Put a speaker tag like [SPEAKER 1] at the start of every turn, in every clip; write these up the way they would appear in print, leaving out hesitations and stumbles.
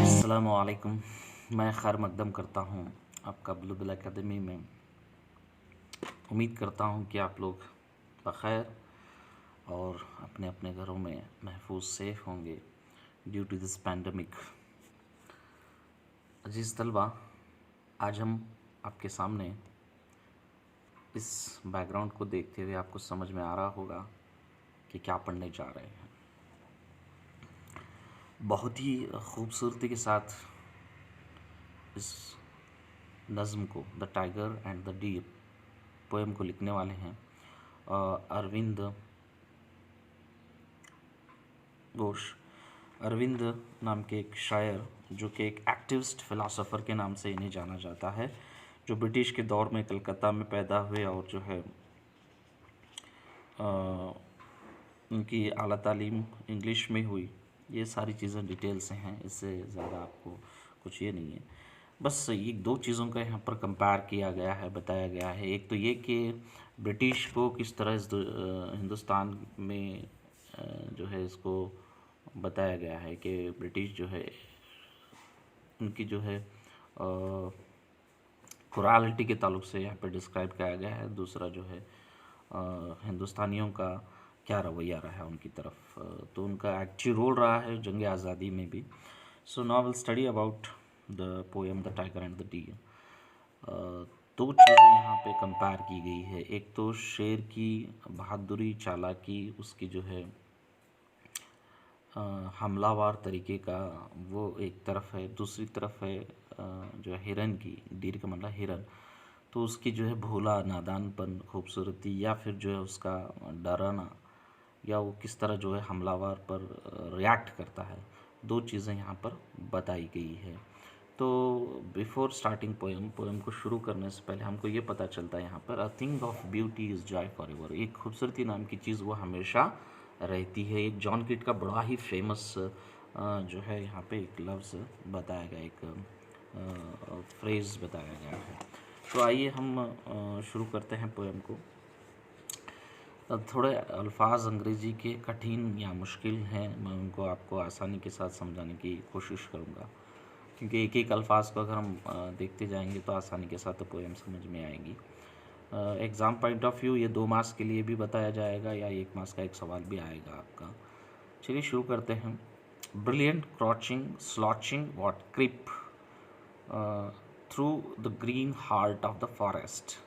[SPEAKER 1] अस्सलामुअलैकुम। मैं खैर मकदम करता हूँ आपका बुलबुल एकेडमी में। उम्मीद करता हूँ कि आप लोग बख़ैर और अपने अपने घरों में महफूज सेफ़ होंगे ड्यू टू दिस पैंडमिक। अजीज़ तलबा, आज हम आपके सामने इस बैकग्राउंड को देखते हुए आपको समझ में आ रहा होगा कि क्या पढ़ने जा रहे हैं। बहुत ही खूबसूरती के साथ इस नज़्म को, the tiger and the deer poem को लिखने वाले हैं अरविंद घोष। अरविंद नाम के एक शायर, जो कि एक एक्टिविस्ट फ़िलासफ़र के नाम से इन्हें जाना जाता है, जो ब्रिटिश के दौर में कलकत्ता में पैदा हुए और जो है उनकी आला तालीम इंग्लिश में हुई। ये सारी चीज़ें डिटेल से हैं, इससे ज़्यादा आपको कुछ ये नहीं है। बस ये दो चीज़ों का यहाँ पर कंपेयर किया गया है, बताया गया है। एक तो ये कि ब्रिटिश को किस तरह इस हिंदुस्तान में जो है इसको बताया गया है कि ब्रिटिश जो है उनकी जो है कुरालिटी के ताल्लुक से यहाँ पर डिस्क्राइब किया गया है। दूसरा जो है हिंदुस्तानियों का क्या रवैया रहा है उनकी तरफ, तो उनका एक्टिव रोल रहा है जंग आज़ादी में भी। So now will study about the poem the tiger and the deer. दो चीज़ें यहाँ पे कंपेयर की गई है। एक तो शेर की बहादुरी, चालाकी, उसकी जो है हमलावर तरीके का, वो एक तरफ है। दूसरी तरफ है जो हिरन की, डीर का मतलब हिरन, तो उसकी जो है भोला, नादानपन, खूबसूरती, या फिर जो है उसका डराना, या वो किस तरह जो है हमलावर पर रिएक्ट करता है। दो चीज़ें यहाँ पर बताई गई है। तो बिफोर स्टार्टिंग पोएम को शुरू करने से पहले हमको ये पता चलता है यहाँ पर a thing of beauty is Joy for ever. एक खूबसूरती नाम की चीज़ वो हमेशा रहती है। एक जॉन कीट का बड़ा ही फेमस जो है यहाँ पे एक लफ्ज़ बताया गया, एक फ्रेज़ बताया गया है। तो आइए हम शुरू करते हैं पोएम को। थोड़े अल्फाज अंग्रेज़ी के कठिन या मुश्किल हैं, मैं उनको आपको आसानी के साथ समझाने की कोशिश करूँगा, क्योंकि एक एक अल्फाज को अगर हम देखते जाएंगे तो आसानी के साथ तो पोएम समझ में आएगी। एग्ज़ाम पॉइंट ऑफ व्यू ये 2 मार्क्स के लिए भी बताया जाएगा या 1 मार्क्स का एक सवाल भी आएगा आपका। चलिए शुरू करते हैं। Brilliant crouching slouching what creep through the green heart of the forest,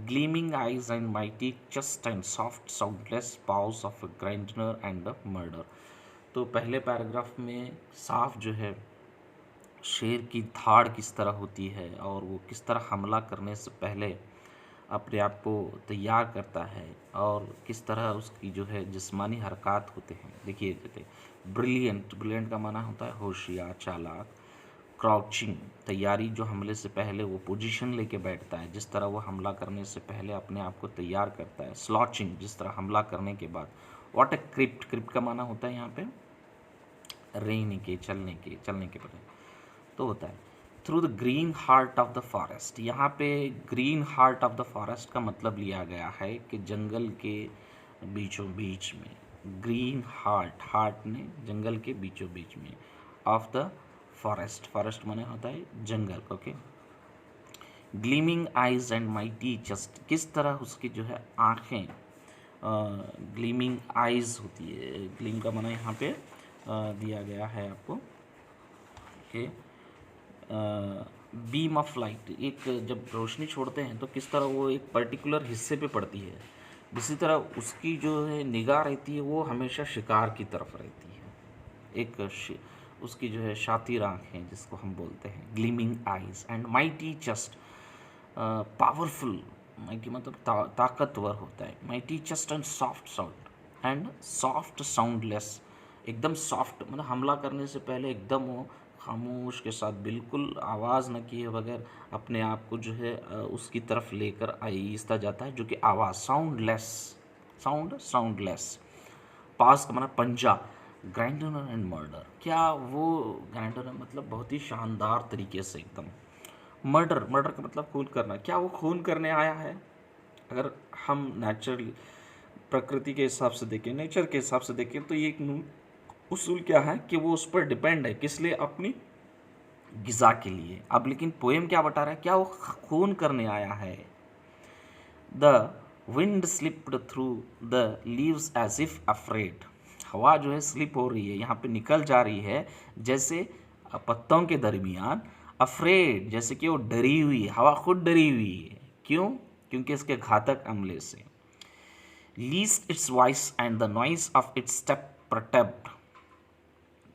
[SPEAKER 1] gleaming eyes and mighty chest and soft soundless paws of a grandeur and a murder। तो पहले पैराग्राफ में साफ जो है शेर की धाड़ किस तरह होती है और वो किस तरह हमला करने से पहले अपने आप को तैयार करता है और किस तरह उसकी जो है जिस्मानी हरकत होते हैं। देखिए ब्रिलियंट, ब्रिलियंट का माना होता है होशियार, चालाक। क्राउचिंग तैयारी, जो हमले से पहले वो पोजीशन लेके बैठता है, जिस तरह वो हमला करने से पहले अपने आप को तैयार करता है। स्लॉचिंग, जिस तरह हमला करने के बाद। व्हाट ए क्रिप्ट, क्रिप्ट का माना होता है यहाँ पे रहने के, चलने के पहले तो होता है। Through the green heart of the forest, यहाँ पे green heart of the forest का मतलब लिया गया है कि जंगल के बीचों बीच में। ग्रीन हार्ट, हार्ट ने जंगल के बीचों बीच में, ऑफ द फॉरेस्ट, फॉरेस्ट माने होता है जंगल। Okay. Gleaming eyes and mighty chest, किस तरह उसकी जो है आँखें, ग्लीमिंग आइज होती है। ग्लीम का माना यहाँ पे दिया गया है आपको कि बीम ऑफ लाइट, एक जब रोशनी छोड़ते हैं तो किस तरह वो एक पर्टिकुलर हिस्से पे पड़ती है, इसी तरह उसकी जो है निगाह रहती है वो हमेशा शिकार की तरफ रहती है। एक उसकी जो है शातिर आँखें जिसको हम बोलते हैं, gleaming eyes and mighty chest, powerful, mighty मतलब ताकतवर होता है। Mighty chest and soft sound, and soft soundless, एकदम सॉफ्ट, मतलब हमला करने से पहले एकदम वो खामोश के साथ, बिल्कुल आवाज़ न किए बगैर अपने आप को जो है उसकी तरफ लेकर आहिस्ता जाता है, जो कि आवाज़, साउंडलेस, साउंडलेस। पास का माना पंजा, ग्राइंडर एंड मर्डर, क्या वो ग्राइंडर मतलब बहुत ही शानदार तरीके से एकदम। मर्डर, मर्डर का मतलब खून करना, क्या वो खून करने आया है। अगर हम नेचुरली प्रकृति के हिसाब से देखें, नेचर के हिसाब से देखें, तो ये एक उसूल क्या है कि वो उस पर डिपेंड है, किस लिए? अपनी गिज़ा के लिए। अब लेकिन पोएम क्या बता रहा है? क्या वो खून करने आया है? The wind slipped through the leaves as if afraid. हवा जो है स्लिप हो रही है, यहाँ पे निकल जा रही है जैसे पत्तों के दरमियान, अफ्रेड जैसे कि वो डरी हुई है, हवा खुद डरी हुई है। क्यों? क्योंकि इसके घातक अमले से। Least it's voice and the noise of its step perturbed.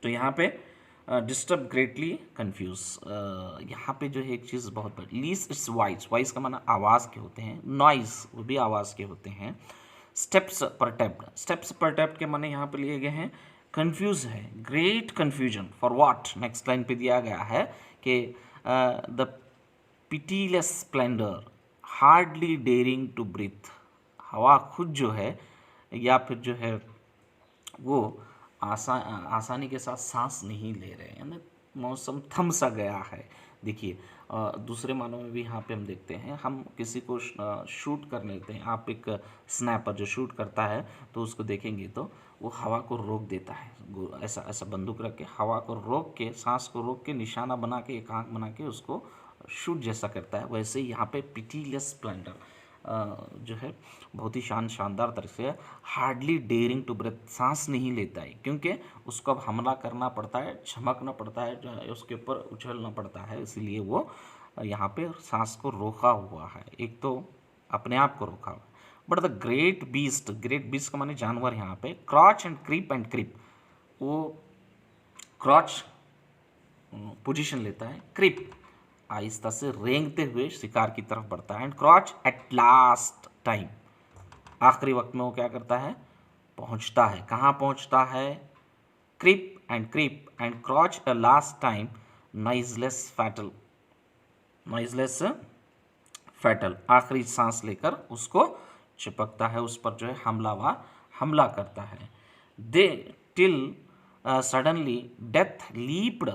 [SPEAKER 1] तो यहाँ पे डिस्टर्ब ग्रेटली कन्फ्यूज, यहाँ पे जो है एक चीज़ बहुत बड़ी, लीस्ट इट्स वॉइस, वॉइस का माना आवाज़ के होते हैं, नॉइज वो भी आवाज़ के होते हैं, स्टेप्स परटर्ब्ड, स्टेप्स परटर्ब्ड के माने यहाँ पे लिए गए हैं कन्फ्यूज है, great confusion for what. Next line पे दिया गया है कि the pitiless splendour hardly daring to breathe. हवा खुद जो है या फिर जो है वो आसानी के साथ सांस नहीं ले रहे हैं ना, मौसम थम सा गया है। देखिए दूसरे मानों में भी यहाँ पे हम देखते हैं, हम किसी को शूट कर लेते हैं, आप एक स्नैपर जो शूट करता है तो उसको देखेंगे तो वो हवा को रोक देता है, ऐसा ऐसा बंदूक रख के हवा को रोक के, सांस को रोक के, निशाना बना के, एक आँख बना के उसको शूट जैसा करता है। वैसे ही यहाँ पे पिटीलेस स्प्लेंडर जो है बहुत ही शानदार तरह से, हार्डली डेयरिंग टू ब्रेथ, सांस नहीं लेता है, क्योंकि उसको अब हमला करना पड़ता है, चमकना पड़ता है, जो है उसके ऊपर उछलना पड़ता है, इसलिए वो यहाँ पे सांस को रोका हुआ है, एक तो अपने आप को रोका हुआ है। बट द ग्रेट बीस्ट का माने जानवर, यहाँ पे क्रॉच एंड क्रीप, वो क्रॉच पोजीशन लेता है, क्रीप आहिस्ता से रेंगते हुए शिकार की तरफ बढ़ता है, and crouch at last time, आखिरी वक्त में वो क्या करता है? पहुंचता है। कहाँ पहुंचता है? Creep and crouch at last time, noiseless fatal, आखिरी सांस लेकर उसको चिपकता है, उस पर जो है हमला करता है। दे टिल सडनली डेथ लीप्ड,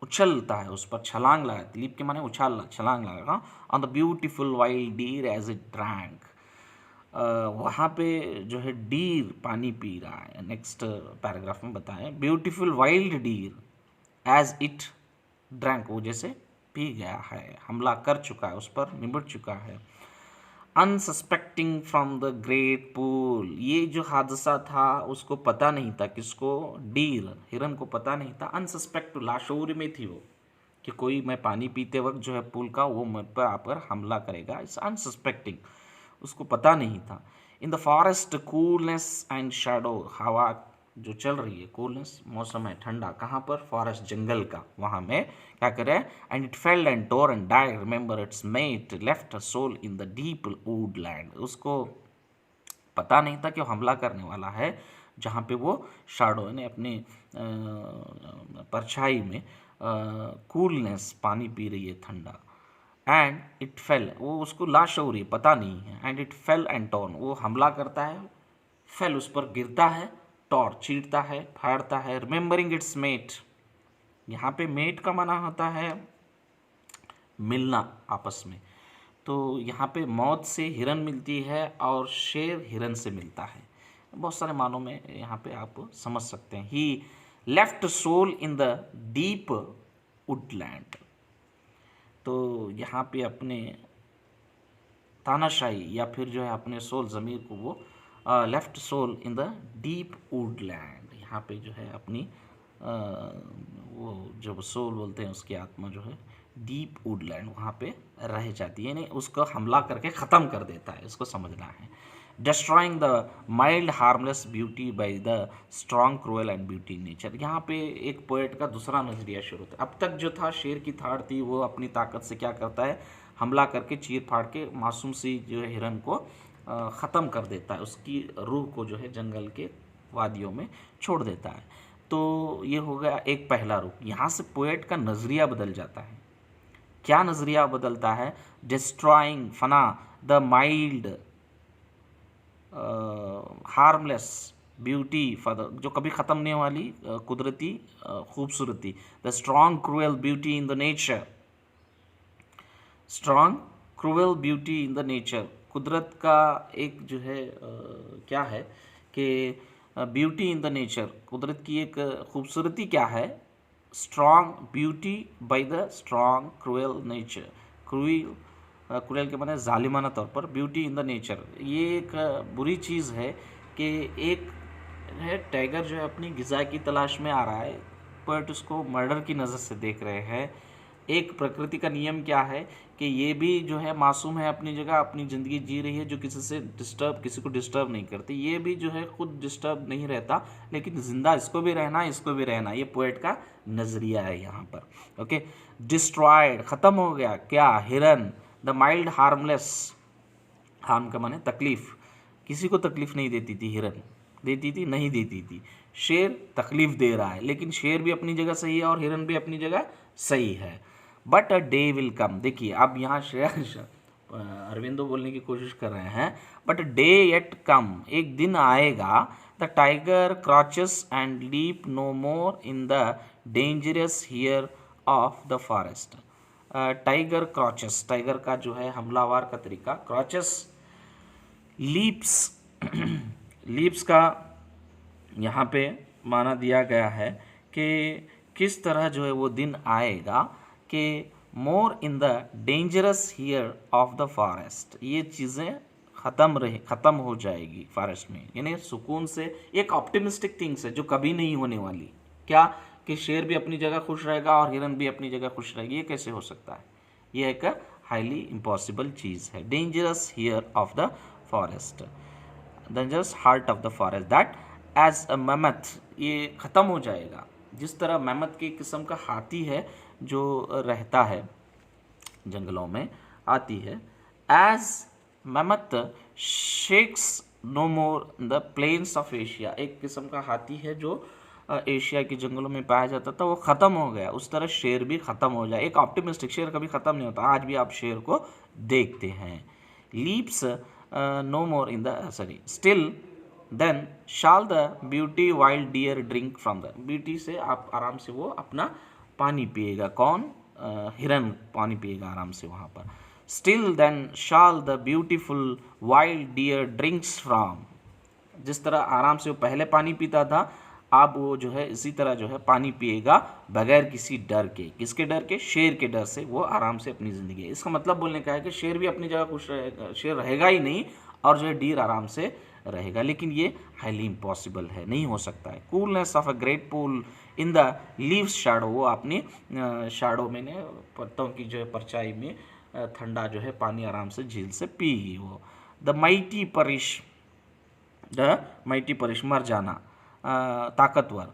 [SPEAKER 1] उछलता है, उस पर छलांग लगा, लीप के माने उछालना, छलांग लगा, on the beautiful wild deer as it drank. वहाँ पे जो है डीर पानी पी रहा है। नेक्स्ट पैराग्राफ में बताएं, beautiful wild deer as it drank, वो जैसे पी गया है, हमला कर चुका है, उस पर निबट चुका है। Unsuspecting from the great pool, ये जो हादसा था उसको पता नहीं था, किसको? डीर, हिरन को पता नहीं था। अनसस्पेक्ट, लाशऊर में थी वो, कि कोई मैं पानी पीते वक्त जो है पूल का, वो मुझ पर आकर हमला करेगा, इट्स अनसस्पेक्टिंग, उसको पता नहीं था। In the forest coolness and shadow, हवा जो चल रही है, कूलनेस मौसम है ठंडा, कहाँ पर? फॉरेस्ट, जंगल का, वहाँ में क्या करे? And it fell and tore and died, remember its mate left a soul in the deep woodland. उसको पता नहीं था कि वो हमला करने वाला है, जहाँ पे वो शैडो यानी अपने परछाई में कूलनेस पानी पी रही है, ठंडा। एंड इट फेल, वो उसको लाशऊरी पता नहीं है, and it fail and torn, वो हमला करता है, फेल उस पर गिरता है, टॉर चीरता है, फाड़ता है, रिमेंबरिंग इट्स मेट, यहाँ पे मेट का माना होता है मिलना आपस में, तो यहाँ पे मौत से हिरन मिलती है और शेर हिरन से मिलता है, बहुत सारे मानों में यहाँ पे आप समझ सकते हैं। He left soul in the deep woodland, तो यहाँ पे अपने तानाशाही या फिर जो है अपने सोल ज़मीर को वो left soul in the deep woodland, यहाँ पे जो है अपनी वो जो सोल बोलते हैं उसकी आत्मा जो है डीप वुडलैंड वहाँ पे रह जाती है, यानी उसको हमला करके ख़त्म कर देता है, इसको समझना है। Destroying the mild harmless beauty by the strong cruel and beauty nature, यहाँ पे एक पोएट का दूसरा नज़रिया शुरू होता है। अब तक जो था शेर की थाड़ थी, वो अपनी ताकत से क्या करता है? हमला करके चीर फाड़ के मासूम सी जो है हिरन को ख़त्म कर देता है, उसकी रूह को जो है जंगल के वादियों में छोड़ देता है। तो ये हो गया एक पहला रूप। यहाँ से पोएट का नज़रिया बदल जाता है। क्या नज़रिया बदलता है? डिस्ट्रॉइंग, फना, द माइल्ड हार्मलेस ब्यूटी, जो कभी ख़त्म नहीं वाली कुदरती खूबसूरती, the strong cruel beauty in the nature, strong cruel beauty in the nature, कुदरत का एक जो है क्या है कि ब्यूटी इन द नेचर, कुदरत की एक खूबसूरती क्या है, strong beauty by the strong cruel nature. Cruel के माने जालिमाना तौर पर, ब्यूटी इन द नेचर ये एक बुरी चीज़ है कि एक है टाइगर जो है अपनी ग़िज़ा की तलाश में आ रहा है बट उसको मर्डर की नज़र से देख रहे हैं। एक प्रकृति का नियम क्या है कि ये भी जो है मासूम है, अपनी जगह अपनी ज़िंदगी जी रही है, जो किसी को डिस्टर्ब नहीं करती। ये भी जो है खुद डिस्टर्ब नहीं रहता, लेकिन ज़िंदा इसको भी रहना, इसको भी रहना। ये पोएट का नज़रिया है यहाँ पर। ओके, डिस्ट्रॉयड ख़त्म हो गया क्या, हिरन। द माइल्ड हार्मलेस, हार्म का माने तकलीफ़, किसी को तकलीफ़ नहीं देती थी हिरन, देती थी नहीं देती थी। शेर तकलीफ़ दे रहा है, लेकिन शेर भी अपनी जगह सही है और हिरन भी अपनी जगह सही है। But a day will come, देखिए अब यहाँ अरविंदो बोलने की कोशिश कर रहे हैं, बट डे येट कम, एक दिन आएगा, the tiger crouches and leap no more in the dangerous here of the forest. Tiger crouches, tiger का जो है हमलावर का तरीका, क्रॉचेस लीप्स लीप्स का यहाँ पे माना दिया गया है कि किस तरह जो है वो दिन आएगा कि more in the dangerous here of the forest, ये चीज़ें ख़त्म हो जाएगी फॉरेस्ट में, यानी सुकून से। एक ऑप्टिमिस्टिक थिंग्स है जो कभी नहीं होने वाली। क्या कि शेर भी अपनी जगह खुश रहेगा और हिरन भी अपनी जगह खुश रहेगी, ये कैसे हो सकता है? ये एक हाईली इम्पॉसिबल चीज़ है। Dangerous here of the forest, dangerous heart of the forest, that as a mammoth, ये ख़त्म हो जाएगा। जिस तरह मैमथ की किस्म का हाथी है जो रहता है जंगलों में, आती है, as mammoth shakes no more the plains of Asia, एक किस्म का हाथी है जो एशिया के जंगलों में पाया जाता था, वो ख़त्म हो गया। उस तरह शेर भी ख़त्म हो जाए। एक ऑप्टिमिस्टिक, शेर कभी ख़त्म नहीं होता, आज भी आप शेर को देखते हैं। Leaps no more in the still then shall the beauty wild deer drink from the, beauty से आप आराम से वो अपना पानी पिएगा। कौन? हिरन पानी पिएगा आराम से वहाँ पर। Still then shall the beautiful wild deer drinks from, जिस तरह आराम से वो पहले पानी पीता था, अब वो जो है इसी तरह जो है पानी पिएगा बगैर किसी डर के। किसके डर के? शेर के डर से वो आराम से अपनी ज़िंदगी। इसका मतलब बोलने का है कि शेर भी अपनी जगह खुश रहेगा, शेर रहेगा ही नहीं, और जो है डीर आराम से रहेगा। लेकिन ये हाईली इम्पॉसिबल है, नहीं हो सकता है। Coolness of a great pool in the leaves shadow, वो अपनी शैडो में ने पत्तों की जो है परछाई में ठंडा जो है पानी आराम से झील से पी वो। द माइटी परिश, मर जाना, ताकतवर,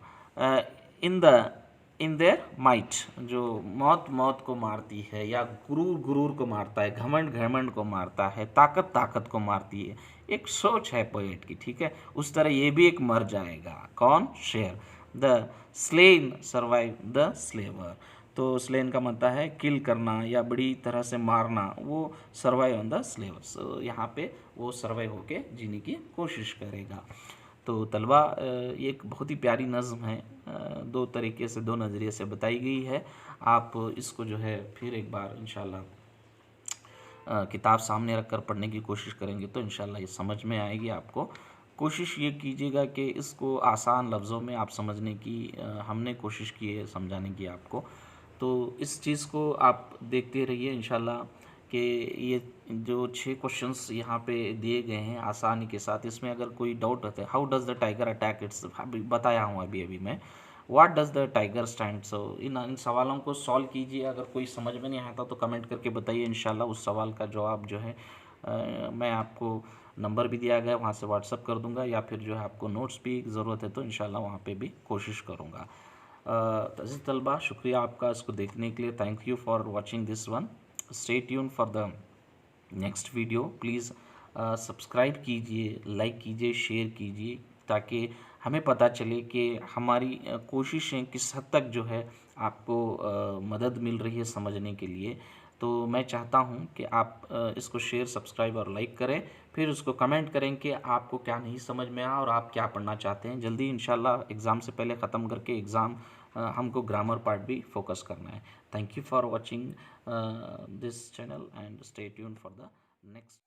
[SPEAKER 1] इन देयर माइट, जो मौत को मारती है, या गुरूर को मारता है, घमंड को मारता है, ताकत को मारती है। एक सोच है पोएट की, ठीक है। उस तरह ये भी एक मर जाएगा। कौन? शेर। द स्लेन सर्वाइव द स्लेवर, तो स्लेन का मतलब है किल करना या बड़ी तरह से मारना, वो सर्वाइव ऑन द स्लेवर। सो यहाँ पे वो सर्वाइव होके जीने की कोशिश करेगा। तो तलवा ये एक बहुत ही प्यारी नज़्म है, दो तरीके से, दो नज़रिए से बताई गई है। आप इसको जो है फिर एक बार इंशाल्लाह किताब सामने रखकर पढ़ने की कोशिश करेंगे तो इंशाल्लाह ये समझ में आएगी आपको। कोशिश ये कीजिएगा कि इसको आसान लफ्ज़ों में आप समझने की, हमने कोशिश की है समझाने की आपको। तो इस चीज़ को आप देखते रहिए इंशाल्लाह कि ये जो 6 क्वेश्चंस यहाँ पे दिए गए हैं आसानी के साथ, इसमें अगर कोई डाउट होता है, how does the tiger attack its, बताया हूँ अभी मैं। What does the tiger stand, so इन सवालों को सॉल्व कीजिए। अगर कोई समझ में नहीं आता तो कमेंट करके बताइए, इंशाल्लाह उस सवाल का जवाब जो है मैं आपको, नंबर भी दिया गया वहाँ से व्हाट्सअप कर दूँगा, या फिर जो है आपको नोट्स भी ज़रूरत है तो इंशाल्लाह वहाँ पे भी कोशिश करूँगा। अज़ीज़ तलबा, शुक्रिया आपका इसको देखने के लिए। Thank you for watching this one. Stay tune for the next video. Please subscribe कीजिए, लाइक कीजिए, शेयर कीजिए, ताकि हमें पता चले कि हमारी कोशिशें किस हद तक जो है आपको मदद मिल रही है समझने के लिए। तो मैं चाहता हूं कि आप इसको शेयर, सब्सक्राइब और लाइक करें, फिर उसको कमेंट करें कि आपको क्या नहीं समझ में आया और आप क्या पढ़ना चाहते हैं। जल्दी इंशाल्लाह एग्ज़ाम से पहले ख़त्म करके एग्ज़ाम हमको ग्रामर पार्ट भी फोकस करना है। Thank you for watching this channel and stay tune for the next.